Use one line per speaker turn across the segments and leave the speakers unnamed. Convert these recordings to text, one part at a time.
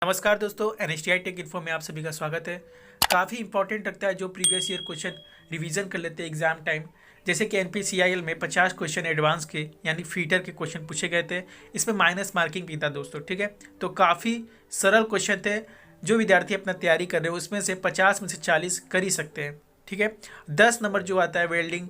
नमस्कार दोस्तों, NSTI take info में आप सभी का स्वागत है। काफ़ी इंपॉर्टेंट लगता है जो प्रीवियस ईयर क्वेश्चन रिवीजन कर लेते हैं एग्जाम टाइम। जैसे कि एनपीसीआईएल में 50 क्वेश्चन एडवांस के यानी फीटर के क्वेश्चन पूछे गए थे। इसमें माइनस मार्किंग भी था दोस्तों, ठीक है। तो काफ़ी सरल क्वेश्चन थे। जो विद्यार्थी अपना तैयारी कर रहे हो उसमें से 50 में से 40 कर ही सकते हैं, ठीक है। 10 नंबर जो आता है वेल्डिंग,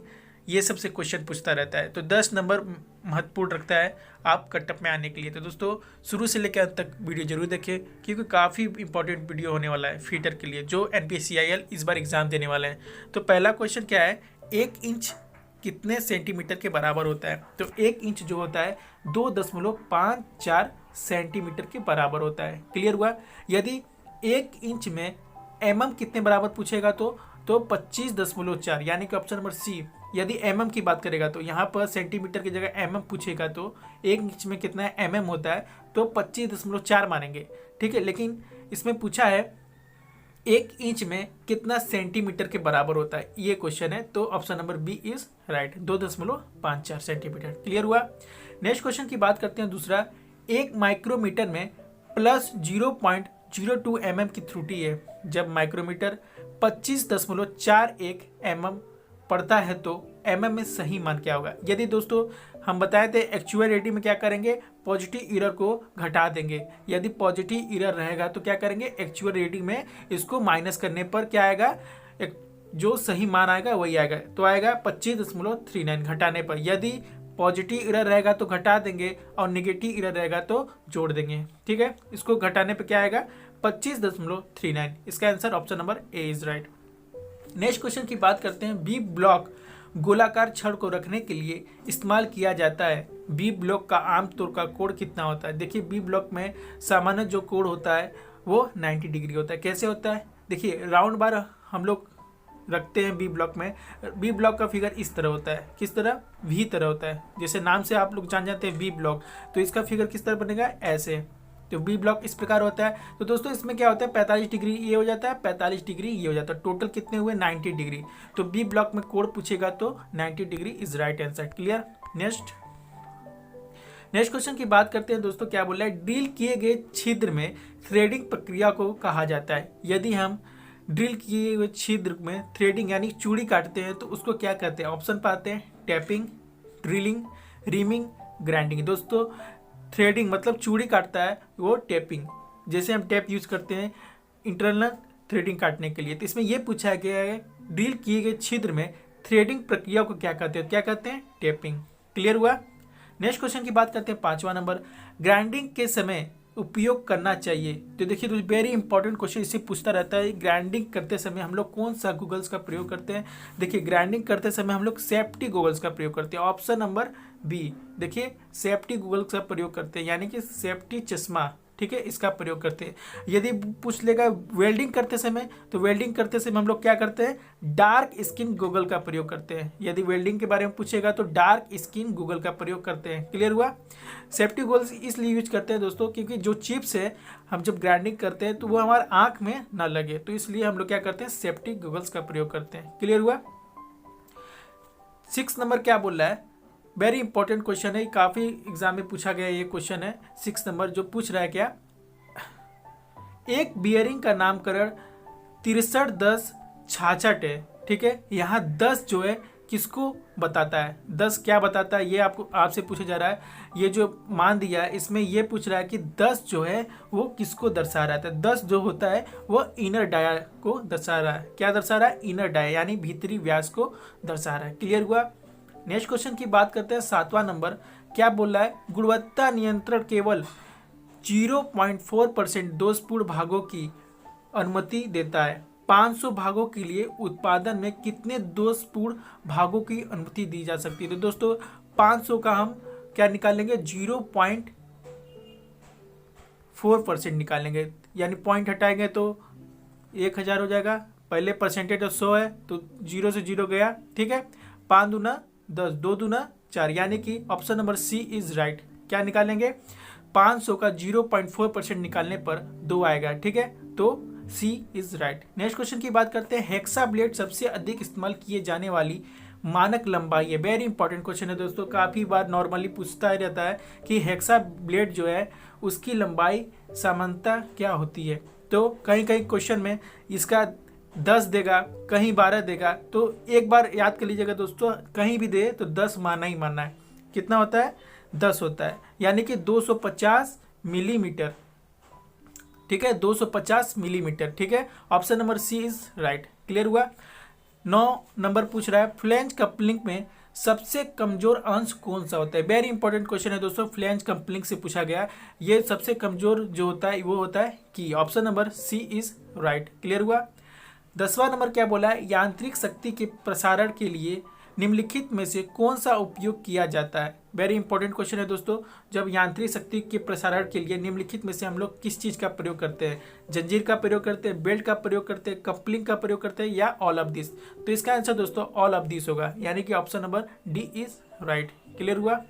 ये सबसे क्वेश्चन पूछता रहता है, तो 10 नंबर महत्वपूर्ण रखता है आप कटअप में आने के लिए। तो दोस्तों शुरू से लेकर अंत तक वीडियो जरूर देखें, क्योंकि काफ़ी इंपॉर्टेंट वीडियो होने वाला है फीटर के लिए जो एनपीसीआईएल इस बार एग्जाम देने वाले हैं। तो पहला क्वेश्चन क्या है, 1 इंच कितने सेंटीमीटर के बराबर होता है? तो 1 इंच जो होता है 2.54 सेंटीमीटर के बराबर होता है। क्लियर हुआ? यदि 1 इंच में mm कितने बराबर पूछेगा तो 25.4, यानी कि ऑप्शन नंबर सी। यदि mm की बात करेगा तो यहाँ पर सेंटीमीटर की जगह mm पूछेगा तो 1 इंच में कितना mm होता है तो 25.4 मानेंगे, ठीक है। लेकिन इसमें पूछा है 1 इंच में कितना सेंटीमीटर के बराबर होता है, ये क्वेश्चन है। तो option number B is right, 2.54 centimetre. Clear हुआ? नेक्स्ट क्वेश्चन की बात करते हैं दूसरा। 1 माइक्रोमीटर में प्लस 0.02 mm की त्रुटि है। जब माइक्रोमीटर 25.41 mm पड़ता है तो mm में सही मान क्या होगा? यदि दोस्तों हम बताए थे एक्चुअल रीडिंग में क्या करेंगे, पॉजिटिव एरर को घटा देंगे। यदि पॉजिटिव एरर रहेगा तो क्या करेंगे, एक्चुअल रीडिंग में इसको माइनस करने पर क्या आएगा, जो सही मान आएगा वही आएगा। तो आएगा 25.39 घटाने पर। यदि पॉजिटिव एरर रहेगा तो घटा देंगे और नेगेटिव एरर रहेगा तो जोड़ देंगे, ठीक है। इसको घटाने पर क्या आएगा, 25.39। इसका answer option number A is right. Next question की बात करते हैं। बी ब्लॉक गोलाकार छड़ को रखने के लिए इस्तेमाल किया जाता है। बी ब्लॉक का आमतौर का कोण कितना होता है? देखिए बी ब्लॉक में सामान्य जो कोण होता है वो 90 डिग्री होता है। कैसे होता है? देखिए राउंड बार हम लोग रखते हैं बी ब्लॉक में। बी ब्लॉक का फिगर इस तरह होता है। किस तरह? वी तरह होता है। जैसे नाम से आप लोग जान जाते हैं बी ब्लॉक, तो इसका फिगर किस तरह बनेगा, ऐसे। तो बी ब्लॉक इस प्रकार होता है। तो दोस्तों इसमें क्या होता है, 45 डिग्री ये हो जाता है, 45 डिग्री ये हो जाता है। टोटल कितने हुए, 90 डिग्री। तो बी ब्लॉक में कोण पूछेगा तो 90 degree is right answer. Clear? Next question की बात करते हैं दोस्तों। क्या बोल रहा है, ड्रिल किए गए छिद्र में थ्रेडिंग प्रक्रिया को कहा जाता है। यदि हम ड्रिल किए हुए छिद्र में थ्रेडिंग यानी चूड़ी काटते हैं तो उसको क्या कहते हैं? ऑप्शन पाते हैं, टैपिंग, ड्रिलिंग, रीमिंग, ग्राइंडिंग। दोस्तों थ्रेडिंग मतलब चूड़ी काटता है वो टेपिंग। जैसे हम टेप यूज करते हैं इंटरनल थ्रेडिंग काटने के लिए। तो इसमें यह पूछा गया है ड्रिल किए गए छिद्र में थ्रेडिंग प्रक्रिया को क्या कहते हैं? क्या कहते हैं? टेपिंग। क्लियर हुआ? नेक्स्ट क्वेश्चन की बात करते हैं 5वां नंबर। ग्राइंडिंग के समय उपयोग करना चाहिए। तो देखिए वेरी इंपॉर्टेंट क्वेश्चन इससे पूछता रहता है। ग्राइंडिंग करते समय हम लोग कौन सा गूगल्स का प्रयोग करते हैं? देखिए ग्राइंडिंग करते समय हम लोग सेफ्टी गूगल्स का प्रयोग करते हैं। ऑप्शन नंबर बी, देखिए सेफ्टी गूगल्स का प्रयोग करते हैं, यानी कि सेफ्टी चश्मा, ठीक है, इसका प्रयोग करते हैं। यदि पूछ लेगा वेल्डिंग करते समय, तो वेल्डिंग करते समय हम लोग क्या करते हैं, डार्क स्किन गूगल का प्रयोग करते हैं। यदि वेल्डिंग के बारे में पूछेगा तो डार्क स्किन गूगल का प्रयोग करते हैं। क्लियर हुआ? सेफ्टी गूगल्स इसलिए यूज करते हैं दोस्तों क्योंकि जो चिप्स है हम जब ग्राइंडिंग करते हैं तो वो हमारे आंख में ना लगे, तो इसलिए हम लोग क्या करते हैं, सेफ्टी गूगल्स का प्रयोग करते हैं। क्लियर हुआ? 6 नंबर क्या बोल रहा है, वेरी इंपॉर्टेंट क्वेश्चन है, काफी एग्जाम में पूछा गया ये क्वेश्चन है। 6 नंबर जो पूछ रहा है क्या, एक बियरिंग का नामकरण 6310 66 है, ठीक है। यहाँ 10 जो है किसको बताता है? 10 क्या बताता है ये आपसे पूछा जा रहा है। ये जो मान दिया है इसमें ये पूछ रहा है कि 10 जो है वो किसको दर्शा रहा है? 10 जो होता है वो इनर डाया को दर्शा रहा है। क्या दर्शा रहा है? इनर डाया, यानी भीतरी व्यास को दर्शा रहा है। क्लियर हुआ? नेक्स्ट क्वेश्चन की बात करते हैं 7वां नंबर। क्या बोल रहा है, गुणवत्ता नियंत्रण केवल 0.4% दोषपूर्ण भागों की अनुमति देता है। 500 भागों के लिए उत्पादन में कितने दोषपूर्ण भागों की अनुमति दी जा सकती है? तो दोस्तों 500 का हम क्या निकालेंगे, 0.4% निकालेंगे, यानी पॉइंट हटाएंगे तो 1000 हो जाएगा। पहले परसेंटेज तो 100 है तो 0 से 0 गया, ठीक है। 5 दूना 10, 2 दूना 4, यानी कि option number C is right. क्या निकालेंगे, 500 का 0.4% निकालने पर 2 आएगा, ठीक है। तो सी इज राइट। नेक्स्ट क्वेश्चन की बात करते हैं। हेक्सा ब्लेड सबसे अधिक इस्तेमाल किए जाने वाली मानक लंबाई है। वेरी इंपॉर्टेंट क्वेश्चन है दोस्तों, काफ़ी बार नॉर्मली पूछता ही रहता है कि हेक्सा ब्लेड जो है उसकी लंबाई सामान्यतः क्या होती है। तो कहीं कहीं क्वेश्चन में इसका 10 देगा, कहीं 12 देगा, तो एक बार याद कर लीजिएगा दोस्तों, कहीं भी दे तो 10 मानना ही मानना है। कितना होता है? 10 होता है, यानी कि 250 मिलीमीटर। ठीक है, 250 मिलीमीटर। ठीक है, option number C is right. Clear हुआ। 9 नंबर पूछ रहा है फ्लैंज कपलिंग में सबसे कमजोर अंश कौन सा होता है। वेरी इंपॉर्टेंट क्वेश्चन है दोस्तों, फ्लैंज कपलिंग से पूछा गया। ये सबसे कमजोर जो होता है वो होता है की। Option number C is right. Clear हुआ। 10वां नंबर क्या बोला है, यांत्रिक शक्ति के प्रसारण के लिए निम्नलिखित में से कौन सा उपयोग किया जाता है। वेरी इंपॉर्टेंट क्वेश्चन है दोस्तों, जब यांत्रिक शक्ति के प्रसारण के लिए निम्नलिखित में से हम लोग किस चीज का प्रयोग करते हैं। जंजीर का प्रयोग करते हैं, बेल्ट का प्रयोग करते हैं, कपलिंग का प्रयोग करते हैं, या ऑल ऑफ दिस। तो इसका आंसर दोस्तों ऑल ऑफ दिस होगा, यानी कि option number D is right. Clear हुआ।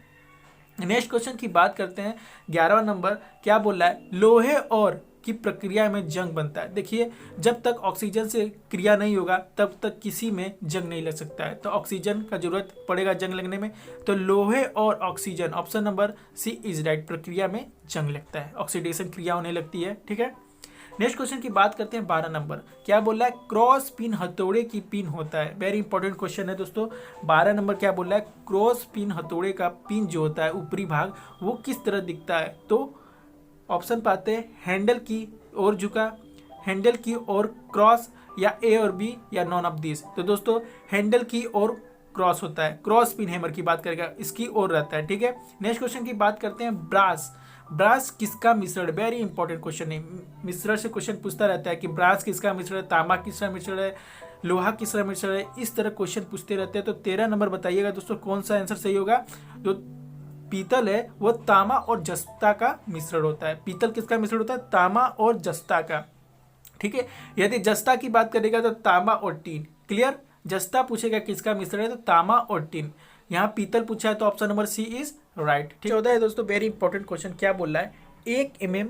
नेक्स्ट क्वेश्चन की बात करते हैं। 11वां नंबर क्या बोल रहा है, लोहे और की प्रक्रिया में जंग बनता है। देखिए, जब तक ऑक्सीजन से क्रिया नहीं होगा तब तक किसी में जंग नहीं लग सकता है, तो ऑक्सीजन का जरूरत पड़ेगा जंग लगने में। तो लोहे और oxygen, option number C is right, प्रक्रिया में जंग लगता है, ऑक्सीडेशन क्रिया होने लगती है। ठीक है, नेक्स्ट क्वेश्चन की बात करते हैं। 12 नंबर क्या बोल रहा है, क्रॉस पिन हथौड़े की पिन होता है। वेरी इंपॉर्टेंट क्वेश्चन है दोस्तों। 12 नंबर क्या बोल रहा है, क्रॉस पिन हथौड़े का पिन जो होता है ऊपरी भाग, वो किस तरह दिखता है। तो ऑप्शन पाते हैं, हैंडल की ओर झुका, हैंडल की ओर क्रॉस, या ए और बी, या नॉन ऑफ दिस। तो दोस्तों हैंडल की ओर क्रॉस होता है, क्रॉस पिन हैमर की बात करेगा, इसकी ओर रहता है। ठीक है, नेक्स्ट क्वेश्चन की बात करते हैं। ब्रास, ब्रास किसका मिश्रण। वेरी इंपॉर्टेंट क्वेश्चन है, मिश्रण से क्वेश्चन पूछता रहता है कि ब्रास किसका मिश्रण है, तांबा किसका मिश्रण है, लोहा किसका मिश्रण है, इस तरह क्वेश्चन पूछते रहते हैं। तो 13 नंबर बताइएगा दोस्तों कौन सा आंसर सही होगा। जो पीतल है वो तांबा और जस्ता का मिश्रण होता है। पीतल किसका मिश्रण होता है, तांबा और जस्ता का। ठीक है, यदि जस्ता की बात करेगा तो तांबा और टीन। क्लियर, जस्ता पूछेगा किसका मिश्रण है तो तांबा और टीन। यहाँ पीतल पूछा है तो option number C is right. 14 है दोस्तों, वेरी इंपॉर्टेंट क्वेश्चन। क्या बोल रहा है, 1 mm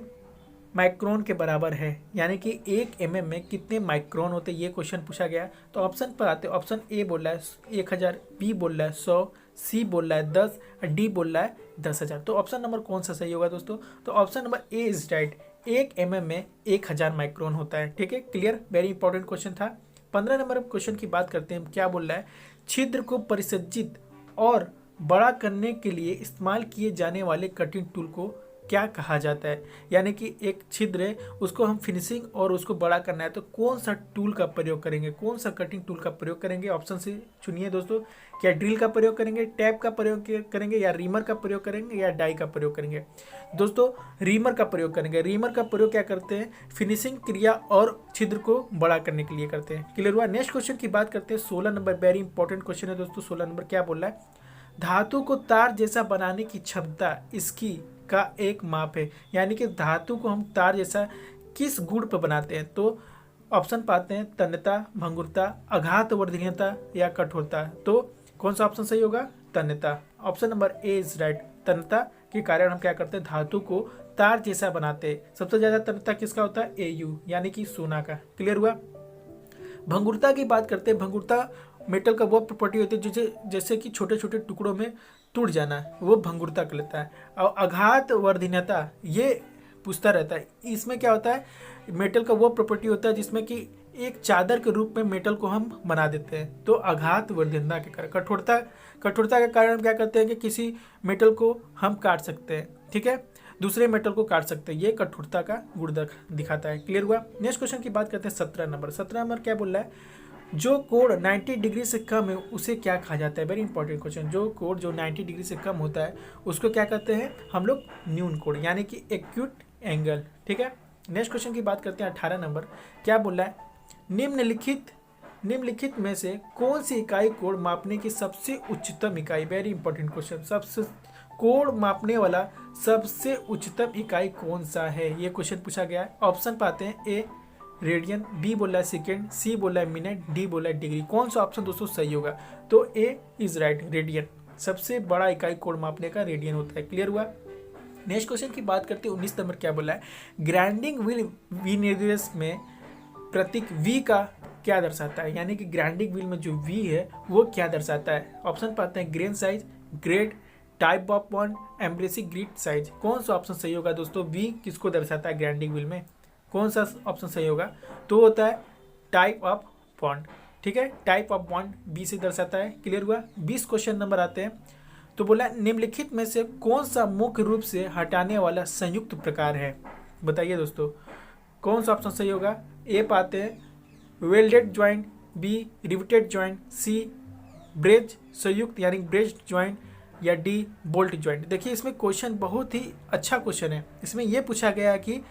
माइक्रोन के बराबर है, यानी कि 1 mm में कितने माइक्रोन होते हैं, ये क्वेश्चन पूछा गया। तो ऑप्शन पर आते हैं। ऑप्शन ए बोल रहा है 1000, बी बोल रहा है 100, सी बोल रहा है 10, डी बोल रहा है 10,000। तो ऑप्शन नंबर कौन सा सही होगा दोस्तों। तो option number A is right, 1 mm में 1000 माइक्रोन होता है। ठीक है, क्लियर, वेरी इंपॉर्टेंट क्वेश्चन था। 15 नंबर क्वेश्चन की बात करते हैं। क्या बोल रहा है, छिद्र को परिसज्जित और बड़ा करने के लिए इस्तेमाल किए जाने वाले कटिंग टूल को क्या कहा जाता है। यानी कि एक छिद्र है, उसको हम फिनिशिंग और उसको बड़ा करना है, तो कौन सा टूल का प्रयोग करेंगे, कौन सा कटिंग टूल का प्रयोग करेंगे। ऑप्शन से चुनिए दोस्तों, क्या ड्रिल का प्रयोग करेंगे, टैप का प्रयोग करेंगे, या रीमर का प्रयोग करेंगे, या डाई का प्रयोग करेंगे। दोस्तों रीमर का प्रयोग करेंगे। रीमर का प्रयोग क्या करते हैं, फिनिशिंग क्रिया और छिद्र को बड़ा करने के लिए करते हैं। क्लियर हुआ। नेक्स्ट क्वेश्चन की बात करते हैं। 16 नंबर वेरी इंपॉर्टेंट क्वेश्चन है दोस्तों। 16 नंबर क्या बोल रहा है, धातु को तार जैसा बनाने की क्षमता इसकी का एक माप है। यानी कि धातु को हम तार जैसा किस गुण पर बनाते हैं। तो ऑप्शन पाते हैं, तन्यता, भंगुरता, आघात वर्धनीयता, या कठोरता। तो कौन सा ऑप्शन सही होगा, तन्यता। Option number A is right. तन्यता के कारण हम क्या करते हैं, धातु को तार जैसा बनाते हैं। सबसे ज्यादा तन्यता किसका होता है, एयू, यानी कि सोना का। क्लियर हुआ। भंगुरता की बात करते हैं। भंगुरता मेटल का वो प्रॉपर्टी होती है जैसे कि छोटे छोटे टुकड़ों में टूट जाना, वो भंगुरता कहलाता है। और आघात वर्धनीयता ये पूछता रहता है। इसमें क्या होता है, मेटल का वो प्रॉपर्टी होता है जिसमें कि एक चादर के रूप में मेटल को हम बना देते हैं। तो आघात वर्धनीयता के कारण। कठोरता के कारण हम क्या करते हैं कि किसी मेटल को हम काट सकते हैं। ठीक है, दूसरे मेटल को काट सकते हैं। ये कठोरता का गुण दिखाता है। क्लियर हुआ। नेक्स्ट क्वेश्चन की बात करते हैं। 17 नंबर। 17 नंबर क्या बोल रहा है, जो कोण 90 डिग्री से कम है उसे क्या कहा जाता है। Very important question. जो कोण जो 90 डिग्री से कम होता है उसको क्या कहते हैं हम लोग, न्यून कोण, यानी कि एक्यूट एंगल। ठीक है, नेक्स्ट क्वेश्चन की बात करते हैं। 18 नंबर क्या बोल रहा है, निम्नलिखित में से कौन सी इकाई कोण मापने की सबसे उच्चतम इकाई। Very important question. सबसे कोण मापने वाला सबसे उच्चतम इकाई कौन सा है, ये क्वेश्चन पूछा गया है। ऑप्शन पाते हैं, ए रेडियन, बी बोला है सेकेंड, सी बोला है मिनट, डी बोला है डिग्री। कौन सा ऑप्शन दोस्तों सही होगा। तो ए इज राइट, रेडियन। सबसे बड़ा इकाई कोण मापने का रेडियन होता है। क्लियर हुआ। नेक्स्ट क्वेश्चन की बात करते हैं। 19 नंबर क्या बोला है, ग्राइंडिंग व्हील विनिर्देश में प्रतीक वी का क्या दर्शाता है। यानी कि ग्राइंडिंग व्हील में जो वी है वो क्या दर्शाता है। ऑप्शन पाते हैं, grain size, grade, type of bond, embracing grid size. कौन सा ऑप्शन सही होगा दोस्तों? बी किसको दर्शाता है ग्राइंडिंग व्हील में? कौन सा ऑप्शन सही होगा? तो होता है टाइप ऑफ बॉन्ड। ठीक है, टाइप ऑफ बॉन्ड बी से दर्शाता है। क्लियर हुआ? 20 क्वेश्चन नंबर आते हैं। तो बोला निम्नलिखित में से कौन सा मुख्य रूप से हटाने वाला संयुक्त प्रकार है? बताइए दोस्तों, कौन सा ऑप्शन सही होगा? ए पाते हैं welded joint, B riveted joint, C braze संयुक्त यानी ब्रेज ज्वाइंट, या डी बोल्ट ज्वाइंट। देखिए इसमें क्वेश्चन बहुत ही अच्छा क्वेश्चन है। इसमें यह पूछा गया है कि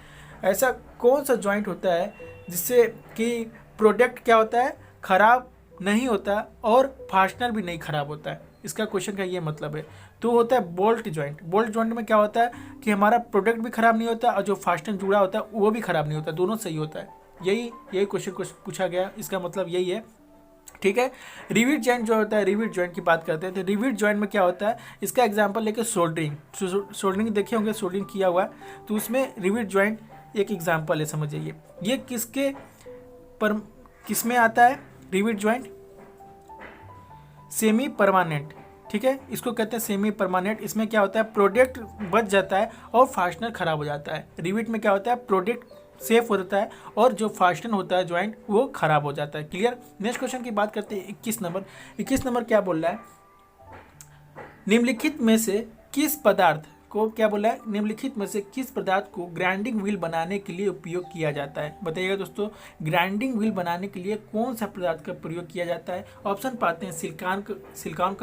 ऐसा कौन सा ज्वाइंट होता है जिससे कि प्रोडक्ट क्या होता है, खराब नहीं होता और फास्टनर भी नहीं खराब होता है। इसका क्वेश्चन का ये मतलब है। तो होता है बोल्ट ज्वाइंट। बोल्ट ज्वाइंट में क्या होता है कि हमारा प्रोडक्ट भी खराब नहीं होता और जो फास्टनर जुड़ा होता है वो भी खराब नहीं होता, दोनों सही होता है। यही क्वेश्चन पूछा गया, इसका मतलब यही है। ठीक है, रिवेट जॉइंट जो होता है, रिवेट जॉइंट की बात करते हैं तो रिवेट जॉइंट में क्या होता है, इसका एग्जांपल लेके सोल्डरिंग। सोल्डरिंग देखे होंगे, सोल्डरिंग किया हुआ है, तो उसमें रिवेट जॉइंट एक एग्जांपल है, समझ जाइए। ये किसमें आता है रिवेट जॉइंट? Semi permanent. ठीक है, इसको कहते हैं सेमी परमानेंट। इसमें क्या होता है, प्रोडक्ट बच जाता है और फास्टनर खराब हो जाता है। रिवेट में क्या होता है, प्रोडक्ट सेफ होता है और जो फास्टनर होता है ज्वाइंट वो खराब हो जाता है। क्लियर? नेक्स्ट क्वेश्चन की बात करते हैं 21 नंबर। 21 नंबर क्या बोल रहा है, निम्नलिखित में से किस पदार्थ को, क्या बोला है, निम्नलिखित में से किस पदार्थ को ग्राइंडिंग व्हील बनाने के लिए उपयोग किया जाता है? बताइएगा दोस्तों, ग्राइंडिंग व्हील बनाने के लिए कौन सा पदार्थ का प्रयोग किया जाता है? ऑप्शन पाते हैं silicon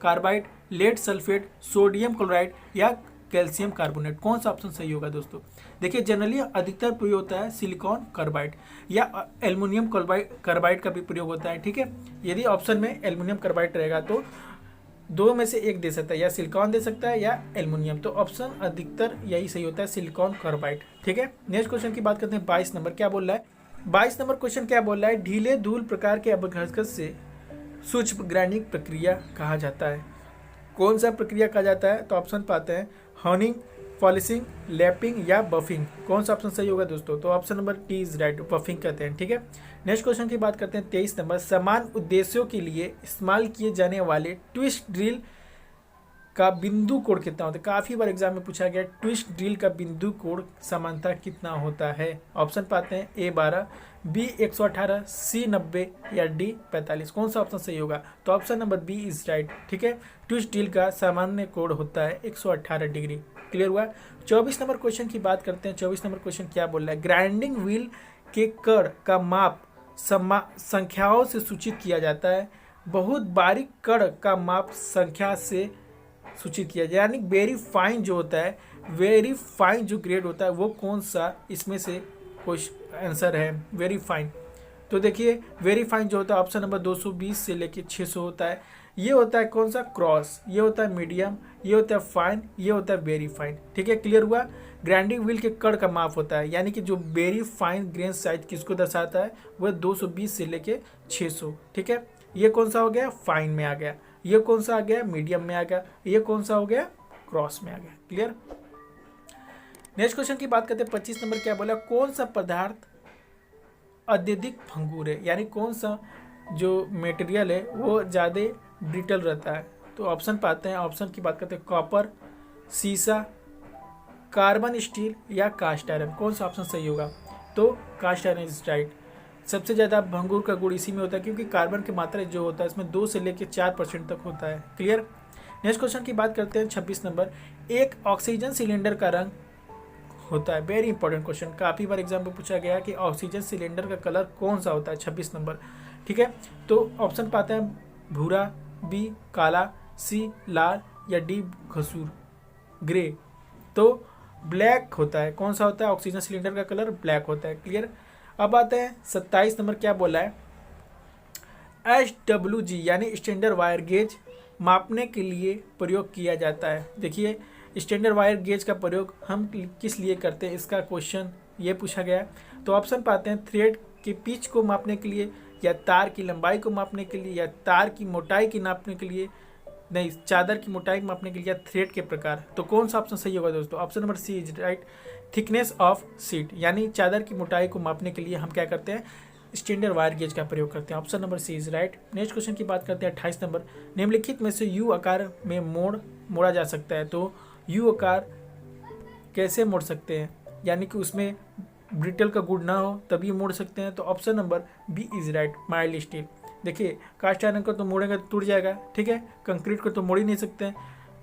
carbide, lead sulphate, sodium chloride या कैल्शियम कार्बोनेट। कौन सा ऑप्शन सही होगा दोस्तों? देखिए जनरली अधिकतर प्रयोग होता है सिलिकॉन कार्बाइड या एल्युमिनियम कार्बाइड का भी प्रयोग होता है। ठीक है, यदि ऑप्शन में एल्युमिनियम कार्बाइड रहेगा तो दो में से एक दे सकता है, या सिलिकॉन दे सकता है या एल्युमिनियम। तो ऑप्शन अधिकतर यही सही होता है, सिलिकॉन कार्बाइड। ठीक है, नेक्स्ट क्वेश्चन की बात करते हैं 22 नंबर। क्या बोल रहा है 22 नंबर क्वेश्चन? क्या बोल रहा है, ढीले धूल प्रकार के अपघर्षक से सूक्ष्म ग्राइंडिंग प्रक्रिया कहा जाता है। कौन सा प्रक्रिया कहा जाता है? तो ऑप्शन पाते हैं हॉनिंग, पॉलिशिंग, लैपिंग या बफिंग। कौन सा ऑप्शन सही होगा दोस्तों? तो option number T is right, buffing कहते हैं। ठीक है, नेक्स्ट क्वेश्चन की बात करते हैं 23 नंबर। समान उद्देश्यों के लिए इस्तेमाल किए जाने वाले ट्विस्ट ड्रिल का बिंदु कोण कितना होता है? काफी बार एग्जाम में पूछा गया, ट्विस्ट ड्रिल का बिंदु कोण समानता कितना होता है? ऑप्शन पाते हैं ए 12, बी 118, सी 90 या डी 45। कौन सा ऑप्शन सही होगा? तो option number B is right. ठीक है, ट्विस्ट ड्रिल का सामान्य कोण होता है 118 डिग्री। क्लियर हुआ? 24 नंबर क्वेश्चन की बात करते हैं। 24 नंबर क्वेश्चन क्या बोल रहा है, ग्राइंडिंग व्हील के कण का माप संख्याओं से सूचित किया जाता है। बहुत बारीक कण का माप संख्या से सूचित किया जाए, यानी वेरी फाइन जो होता है, वेरी फाइन जो ग्रेड होता है वो कौन सा इसमें से कुछ आंसर है? Very fine. तो देखिए वेरी फाइन जो होता है ऑप्शन नंबर 220 से लेके 600 होता है। ये होता है कौन सा? क्रॉस। ये होता है मीडियम, ये होता है फाइन, ये होता है वेरी फाइन। ठीक है, क्लियर हुआ? ग्राइंडिंग व्हील के कण का माप होता है, यानी कि जो वेरी फाइन ग्रेन साइज किसको दर्शाता है, वह 220 से लेके 600। ठीक है, ये कौन सा हो गया? फाइन में आ गया। ये कौन सा आ गया? मीडियम में आ गया। ये कौन सा हो गया? क्रॉस में आ गया। क्लियर? नेक्स्ट क्वेश्चन की बात करते हैं 25 नंबर। क्या बोला, कौन सा पदार्थ अत्यधिक भंगुर है, यानी कौन सा जो मटेरियल है वो ज़्यादा ब्रिटल रहता है? तो ऑप्शन पाते हैं, ऑप्शन की बात करते हैं कॉपर, सीसा, कार्बन स्टील या कास्ट आयरन। कौन सा ऑप्शन सही होगा? तो कास्ट आयरन इज राइट। सबसे ज़्यादा भंगुर का गुण इसी में होता है क्योंकि कार्बन की मात्रा जो होता है इसमें 2 से लेकर 4% तक होता है। क्लियर? नेक्स्ट क्वेश्चन की बात करते हैं 26 नंबर। एक ऑक्सीजन सिलेंडर का रंग होता है, वेरी इंपॉर्टेंट क्वेश्चन, काफ़ी बार एग्जाम में पूछा गया कि ऑक्सीजन सिलेंडर का कलर कौन सा होता है? 26 नंबर। ठीक है, तो ऑप्शन पाते हैं भूरा, बी काला, सी लाल या डी घसूर ग्रे। तो ब्लैक होता है। कौन सा होता है? ऑक्सीजन सिलेंडर का कलर ब्लैक होता है। क्लियर? अब आते हैं 27 नंबर। क्या बोला है, SWG यानी स्टैंडर्ड वायर गेज मापने के लिए प्रयोग किया जाता है। देखिए स्टैंडर्ड वायर गेज का प्रयोग हम किस लिए करते हैं, इसका क्वेश्चन ये पूछा गया है। तो ऑप्शन पाते हैं थ्रेड की पिच को मापने के लिए, या तार की लंबाई को मापने के लिए, या तार की मोटाई की नापने के लिए, नहीं चादर की मोटाई मापने के लिए, या थ्रेड के प्रकार। तो कौन सा ऑप्शन सही होगा दोस्तों? Option number C is right, thickness of sheet, यानी चादर की मोटाई को मापने के लिए हम क्या करते हैं, स्टैंडर्ड वायर गेज का प्रयोग करते हैं। Option number C is right. Next question की बात करते हैं 28 नंबर। निम्नलिखित में से यू आकार में मोड़ा जा सकता है, तो यू आकार कैसे मोड़ सकते हैं, यानी कि उसमें ब्रिटल का गुण ना हो तभी मोड़ सकते हैं। तो option number B is right, mild steel. देखिए कास्ट आयरन को तो मोड़ेंगे तो टूट जाएगा, ठीक है, कंक्रीट को तो मोड़ ही नहीं सकते हैं,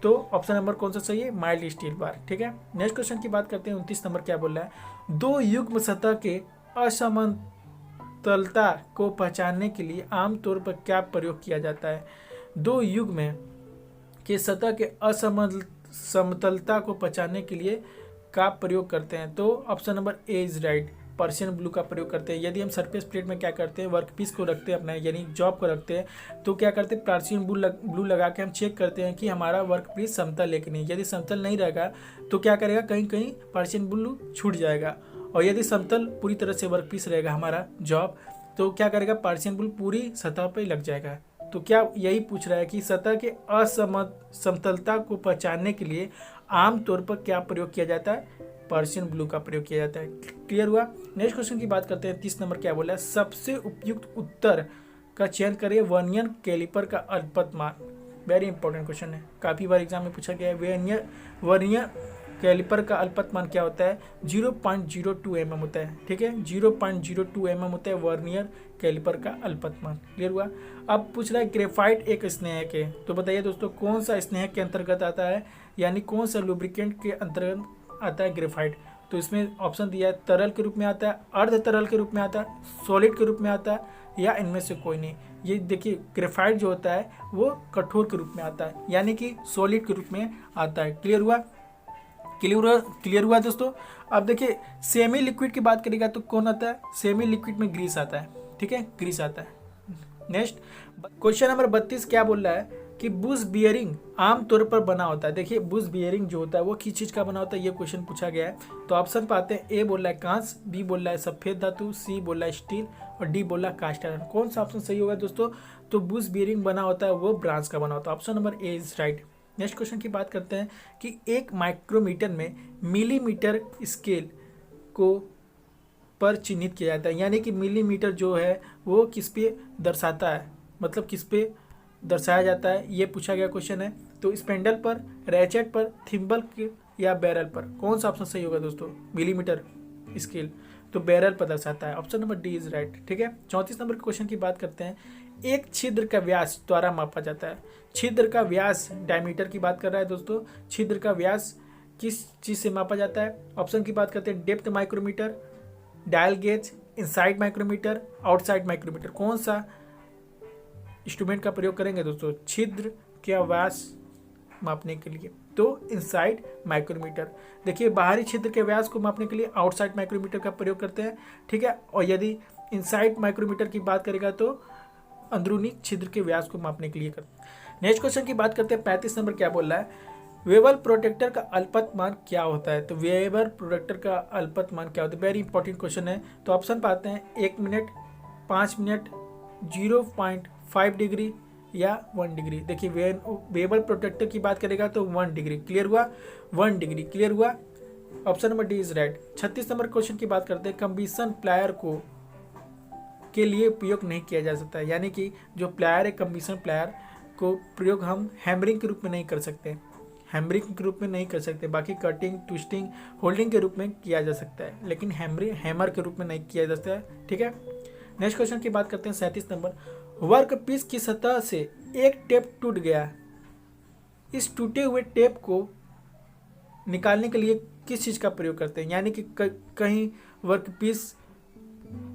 तो ऑप्शन नंबर कौन सा सही है, माइल्ड स्टील बार, ठीक है। नेक्स्ट क्वेश्चन की बात करते हैं 29 नंबर। क्या बोल रहा है, दो युग्म सतह के असमतलता को पहचानने के लिए आमतौर पर क्या प्रयोग किया जाता है। दो युग्म के सतह के असमतलता को पहचानने के लिए का प्रयोग करते हैं, तो option number A is right, Persian blue का प्रयोग करते हैं। यदि हम सरफेस प्लेट में क्या करते हैं, वर्कपीस को रखते हैं अपना, यानी जॉब को रखते हैं, तो क्या करते हैं, पर्शियन ब्लू लगा के हम चेक करते हैं कि हमारा वर्कपीस समतल है कि नहीं। यदि समतल नहीं रहेगा तो क्या करेगा, कहीं कहीं पर्शियन ब्लू छूट जाएगा, और यदि समतल पूरी तरह से वर्कपीस रहेगा हमारा जॉब, तो क्या करेगा, पर्शियन ब्लू पूरी सतह पर लग जाएगा। तो क्या यही पूछ रहा है कि सतह के असमतलता को पहचानने के लिए आमतौर पर क्या प्रयोग किया जाता है, पर्शियन ब्लू का प्रयोग किया जाता है। क्लियर हुआ। नेक्स्ट क्वेश्चन की बात करते हैं 30 नंबर। क्या बोला है, सबसे उपयुक्त उत्तर का चयन करिए वर्नियर कैलिपर का अल्पतमान। वेरी इंपॉर्टेंट क्वेश्चन है, काफ़ी बार एग्जाम में पूछा गया है। वर्नियर कैलिपर का अल्पतमान क्या होता है, 0.02 mm होता है, ठीक है, 0.02 mm होता है वर्नियर कैलिपर का अल्पतमान। क्लियर हुआ। अब पूछ रहा है ग्रेफाइट एक स्नेहक है, तो बताइए दोस्तों कौन सा स्नेहक के अंतर्गत आता है, यानी कौन सा लुब्रिकेंट के अंतर्गत आता है ग्रेफाइट। तो इसमें ऑप्शन दिया है, तरल के रूप में आता है, अर्ध तरल के रूप में आता है, सॉलिड के रूप में आता है, या इनमें से कोई नहीं। ये देखिए ग्रेफाइट जो होता है वो कठोर के रूप में आता है, यानी कि सॉलिड के रूप में आता है। क्लियर हुआ, क्लियर हुआ दोस्तों। अब देखिए सेमी लिक्विड की बात करेगा तो कौन आता है, सेमी लिक्विड में ग्रीस आता है, ठीक है, ग्रीस आता है। नेक्स्ट क्वेश्चन नंबर 32 क्या बोल रहा है कि बुश बियरिंग आमतौर पर बना होता है। देखिए बुश बियरिंग जो होता है वो किस चीज़ का बना होता है, ये क्वेश्चन पूछा गया है। तो ऑप्शन पाते हैं, ए बोल रहा है कांच, बी बोल रहा है सफेद धातु, सी बोल रहा है स्टील, और डी बोल रहा है कास्ट आयरन। कौन सा ऑप्शन सही होगा दोस्तों, तो बुश बियरिंग बना होता है वो ब्रांस का बना होता है। Option number A is right. Next question की बात करते हैं कि एक माइक्रोमीटर में मिलीमीटर स्केल को पर चिन्हित किया जाता है, यानी कि मिलीमीटर जो है वो किस पे दर्शाता है, मतलब किस पे दर्शाया जाता है, ये पूछा गया क्वेश्चन है। तो स्पेंडल पर, रैचेट पर, थिम्बल या बैरल पर, कौन सा ऑप्शन सही होगा दोस्तों, मिलीमीटर स्केल तो बैरल पर दर्शाता है। Option number D is right, ठीक है। 34 नंबर क्वेश्चन की बात करते हैं, एक छिद्र का व्यास द्वारा मापा जाता है। छिद्र का व्यास डायमीटर की बात कर रहा है दोस्तों। छिद्र का व्यास किस चीज़ से मापा जाता है, ऑप्शन की बात करते हैं, depth micrometer, dial gauge, inside micrometer, outside micrometer. कौन सा इंस्ट्रूमेंट का प्रयोग करेंगे दोस्तों छिद्र का व्यास मापने के लिए, तो इनसाइड माइक्रोमीटर। देखिए बाहरी छिद्र के व्यास को मापने के लिए आउटसाइड माइक्रोमीटर का प्रयोग करते हैं, ठीक है। और यदि इनसाइड माइक्रोमीटर की बात करेगा तो अंदरूनी छिद्र के व्यास को मापने के लिए करते हैं। नेक्स्ट क्वेश्चन की बात करते हैं 35 नंबर। क्या बोल रहा है, वेबर प्रोटेक्टर का अल्पतमान क्या होता है। तो वेबर प्रोटेक्टर का अल्पतमान क्या होता है, वेरी इंपॉर्टेंट क्वेश्चन है। तो ऑप्शन पाते हैं, 1 मिनट, 5 मिनट, 0.5 डिग्री या 1 डिग्री। देखिए वेबर प्रोटेक्टर की बात करेगा तो 1 डिग्री। क्लियर हुआ, 1 डिग्री। क्लियर हुआ। Option number D is right. 36 number question की बात करते हैं, कंबीशन प्लायर को के लिए उपयोग नहीं किया जा सकता है, यानी कि जो प्लायर है कंबीशन प्लायर को प्रयोग हम हैमरिंग के रूप में नहीं कर सकते, हैमरिंग के रूप में नहीं कर सकते। बाकी कटिंग, ट्विस्टिंग, होल्डिंग के रूप में किया जा सकता है, लेकिन हैमर के रूप में नहीं किया जा सकता है, ठीक है। नेक्स्ट क्वेश्चन की बात करते हैं 37 नंबर। वर्कपीस की सतह से एक टेप टूट गया, इस टूटे हुए टेप को निकालने के लिए किस चीज़ का प्रयोग करते हैं, यानी कि कहीं वर्कपीस,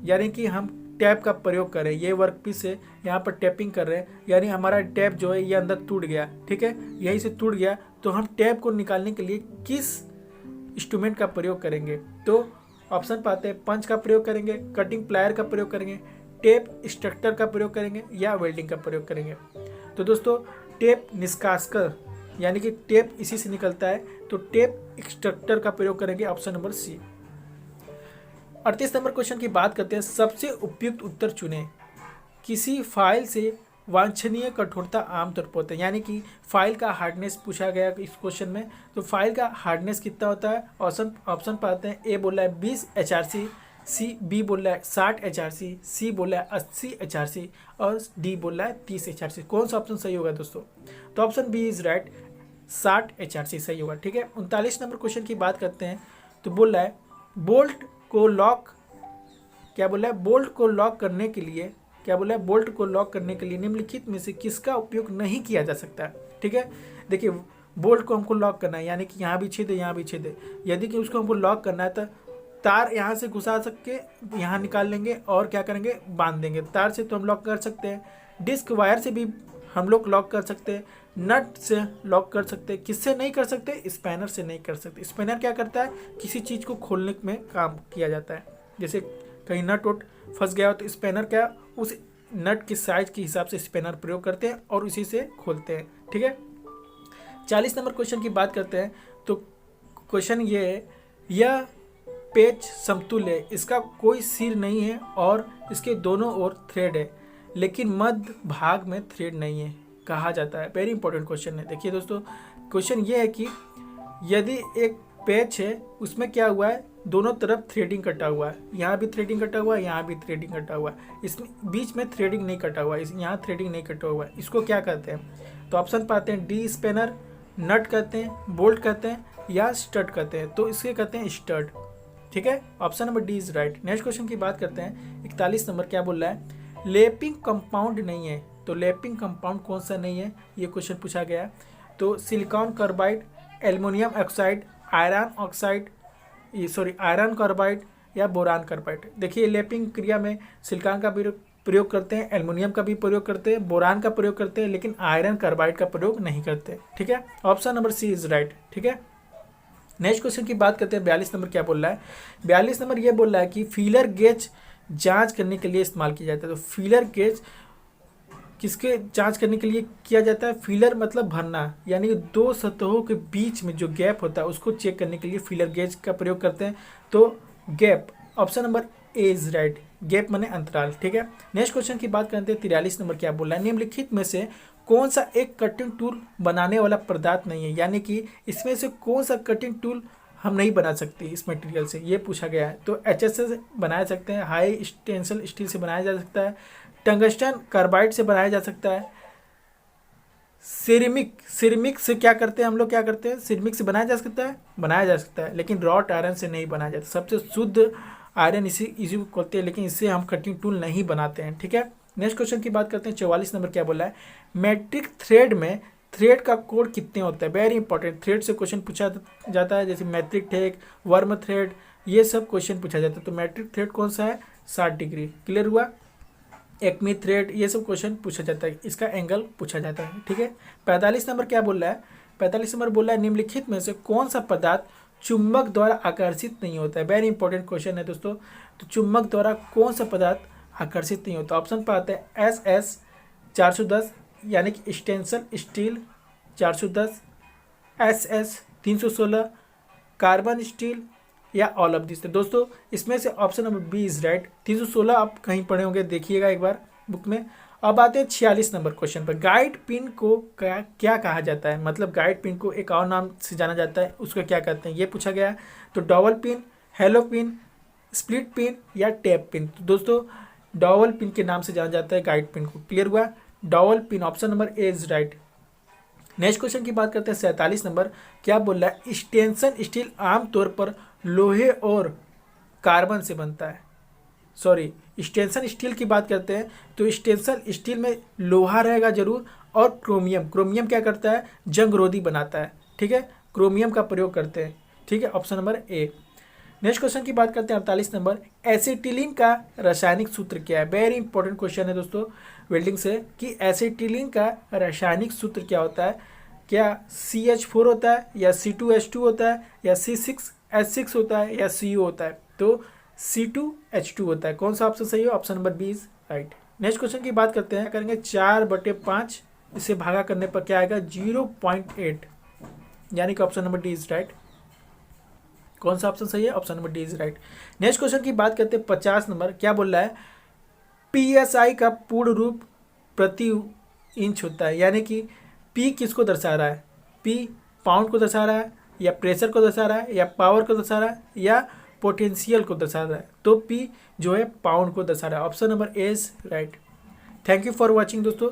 यानी कि हम टैप का प्रयोग करें, ये वर्कपीस है, यहाँ पर टैपिंग कर रहे हैं, यानी हमारा टैप जो है ये अंदर टूट गया, ठीक है, यहीं से टूट गया, तो हम टैप को निकालने के लिए किस इंस्ट्रूमेंट का प्रयोग करेंगे। तो ऑप्शन पाते हैं, पंच का प्रयोग करेंगे, कटिंग प्लायर का प्रयोग करेंगे, टेप एक्सट्रैक्टर का प्रयोग करेंगे, या वेल्डिंग का प्रयोग करेंगे। तो दोस्तों टेप निष्कासक, यानी कि टेप इसी से निकलता है, तो टेप एक्सट्रैक्टर का प्रयोग करेंगे। Option number C. 38 नंबर क्वेश्चन की बात करते हैं, सबसे उपयुक्त उत्तर चुने। किसी फाइल से वांछनीय कठोरता आमतौर पर होता है, यानी कि फाइल का हार्डनेस पूछा गया इस क्वेश्चन में। तो फाइल का हार्डनेस कितना होता है, ऑप्शन पाते हैं, ए बोला है 20 HRC, बी बोल रहा है 60 HRC, सी बोल रहा है 80 HRC और डी बोल रहा है 30 HRC। कौन सा ऑप्शन सही होगा दोस्तों? तो option B is right, 60 HRC सही होगा। ठीक है, 39 नंबर क्वेश्चन की बात करते हैं। तो बोल रहा है बोल्ट को लॉक, क्या बोल रहा है, बोल्ट को लॉक करने के लिए, क्या बोल रहा है, बोल्ट को लॉक करने के लिए निम्नलिखित में से किसका उपयोग नहीं किया जा सकता है? ठीक है, देखिए बोल्ट को हमको लॉक करना है, यानी कि यहाँ भी छेद है, यहाँ भी छेद है। यदि कि उसको हमको लॉक करना है तो तार यहाँ से घुसा सकते, यहाँ निकाल लेंगे और क्या करेंगे, बांध देंगे। तार से तो हम लॉक कर सकते हैं, डिस्क वायर से भी हम लोग लॉक कर सकते हैं, नट से लॉक कर सकते हैं। किससे नहीं कर सकते? स्पैनर से नहीं कर सकते। स्पैनर क्या करता है, किसी चीज़ को खोलने में काम किया जाता है। जैसे कहीं नट वट फंस गया हो तो स्पैनर क्या, उस नट की साइज के हिसाब से स्पैनर प्रयोग करते हैं और उसी से खोलते हैं। ठीक है, 40 नंबर क्वेश्चन की बात करते हैं। तो क्वेश्चन ये है, यह पेच समतुल्य है, इसका कोई सिर नहीं है और इसके दोनों ओर थ्रेड है, लेकिन मध्य भाग में थ्रेड नहीं है, कहा जाता है। वेरी इंपॉर्टेंट क्वेश्चन है। देखिए दोस्तों, क्वेश्चन ये है कि यदि एक पेच है, उसमें क्या हुआ है, दोनों तरफ थ्रेडिंग कटा हुआ है, यहाँ भी थ्रेडिंग कटा हुआ है, यहाँ भी थ्रेडिंग कटा हुआ है, इसमें बीच में थ्रेडिंग नहीं कटा हुआ है, यहाँ थ्रेडिंग नहीं कटा हुआ है। इसको क्या कहते हैं? तो ऑप्शन पाते हैं डी स्पैनर, नट कहते हैं, बोल्ट कहते हैं या स्टड कहते हैं। तो इसके कहते हैं स्टड। ठीक है, option number D is right. Next question की बात करते हैं। 41 नंबर क्या बोल रहा है, लेपिंग कंपाउंड नहीं है। तो लेपिंग कंपाउंड कौन सा नहीं है, ये क्वेश्चन पूछा गया है। तो silicon carbide, aluminium oxide, iron oxide, iron carbide या बोरान कार्बाइड। देखिए लेपिंग क्रिया में सिलिकॉन का भी प्रयोग करते हैं, एल्युमिनियम का भी प्रयोग करते हैं, बोरान का प्रयोग करते हैं, लेकिन आयरन कार्बाइड का प्रयोग नहीं करते। ठीक है, option number C is right. ठीक है, नेक्स्ट क्वेश्चन की बात करते हैं। 42 नंबर क्या बोल रहा है, 42 नंबर ये बोल रहा है कि फीलर गेज जांच करने के लिए इस्तेमाल किया जाता है। तो फीलर गेज किसके जांच करने के लिए किया जाता है? फीलर मतलब भरना, यानी कि दो सतहों के बीच में जो गैप होता है उसको चेक करने के लिए फीलर गेज का प्रयोग करते हैं। तो gap, option number A is right, gap माने अंतराल। ठीक है, नेक्स्ट क्वेश्चन की बात करते हैं। 43 नंबर क्या बोल रहा है, निम्नलिखित में से कौन सा एक कटिंग टूल बनाने वाला पदार्थ नहीं है, यानी कि इसमें से कौन सा कटिंग टूल हम नहीं बना सकते इस मटेरियल से, ये पूछा गया है। तो HSS से बनाया सकते हैं, हाई टेंसिल स्टील से बनाया जा सकता है, टंगस्टन कार्बाइड से बनाया जा सकता है, सिरेमिक से क्या करते हैं हम लोग, क्या करते हैं, सिरेमिक से बनाया जा सकता है, लेकिन रॉट आयरन से नहीं बनाया जाता। सबसे शुद्ध आयरन इसी को कहते हैं, लेकिन इससे हम कटिंग टूल नहीं बनाते हैं। ठीक है, नेक्स्ट क्वेश्चन की बात करते हैं। 44 नंबर क्या बोला है, मैट्रिक थ्रेड में थ्रेड का कोड कितने होता है? वेरी इंपॉर्टेंट, थ्रेड से क्वेश्चन पूछा जाता है, जैसे मैट्रिक थ्रेड, वर्म थ्रेड, ये सब क्वेश्चन पूछा जाता है। तो मैट्रिक थ्रेड कौन सा है? 60 डिग्री। क्लियर हुआ? एक्मी थ्रेड, ये सब क्वेश्चन पूछा जाता है, इसका एंगल पूछा जाता है। ठीक है, 45 नंबर क्या बोल रहा है, 45 नंबर बोल रहा है निम्नलिखित में से कौन सा पदार्थ चुंबक द्वारा आकर्षित नहीं होता है? वेरी इंपॉर्टेंट क्वेश्चन है दोस्तों। तो चुंबक द्वारा कौन सा पदार्थ आकर्षित नहीं होता? ऑप्शन पाते हैं SS 410 यानी कि stainless steel 410, SS 316, carbon steel या ऑल ऑफ दिस। दोस्तों इसमें से option number B is right, 316 आप कहीं पढ़े होंगे, देखिएगा एक बार बुक में। अब आते हैं 46 नंबर क्वेश्चन पर। गाइड पिन को क्या कहा जाता है? मतलब गाइड पिन को एक और नाम से जाना जाता है, उसको क्या कहते हैं, ये पूछा गया है। तो double pin, hello pin, split pin या टैप पिन। तो दोस्तों डबल पिन के नाम से जाना जाता है गाइड पिन को। क्लियर हुआ? Double pin, option number A is right. Next question की बात करते हैं। 47 नंबर क्या बोल रहा है, स्टेंशन स्टील आमतौर पर लोहे और कार्बन से बनता है। स्टेंशन स्टील की बात करते हैं तो स्टेंशन स्टील में लोहा रहेगा जरूर, और क्रोमियम क्या करता है, जंगरोधी बनाता है। ठीक है, क्रोमियम का प्रयोग करते हैं। ठीक है, option number A. Next question की बात करते हैं 48 नंबर, एसिटिलीन का रासायनिक सूत्र क्या है? वेरी इंपॉर्टेंट क्वेश्चन है दोस्तों वेल्डिंग से, कि एसिटिलीन का रासायनिक सूत्र क्या होता है? क्या CH4 होता है या C2H2 होता है या C6H6 होता है या CO होता है? तो C2H2 होता है। कौन सा ऑप्शन सही है? Option number B is right. Next question की बात करते हैं, करेंगे 4/5, इसे भागा करने पर क्या आएगा, 0.8, यानी कि option number D is right. कौन सा ऑप्शन सही है? Option number D is right. Next question की बात करते हैं 50 नंबर, क्या बोल रहा है, PSI का पूर्ण रूप प्रति इंच होता है, यानी कि P किसको दर्शा रहा है? P पाउंड को दर्शा रहा है या प्रेशर को दर्शा रहा है या पावर को दर्शा रहा है या पोटेंशियल को दर्शा रहा है, तो पी जो है पाउंड को दर्शा रहा है। Option number A is right. Thank you for watching दोस्तों।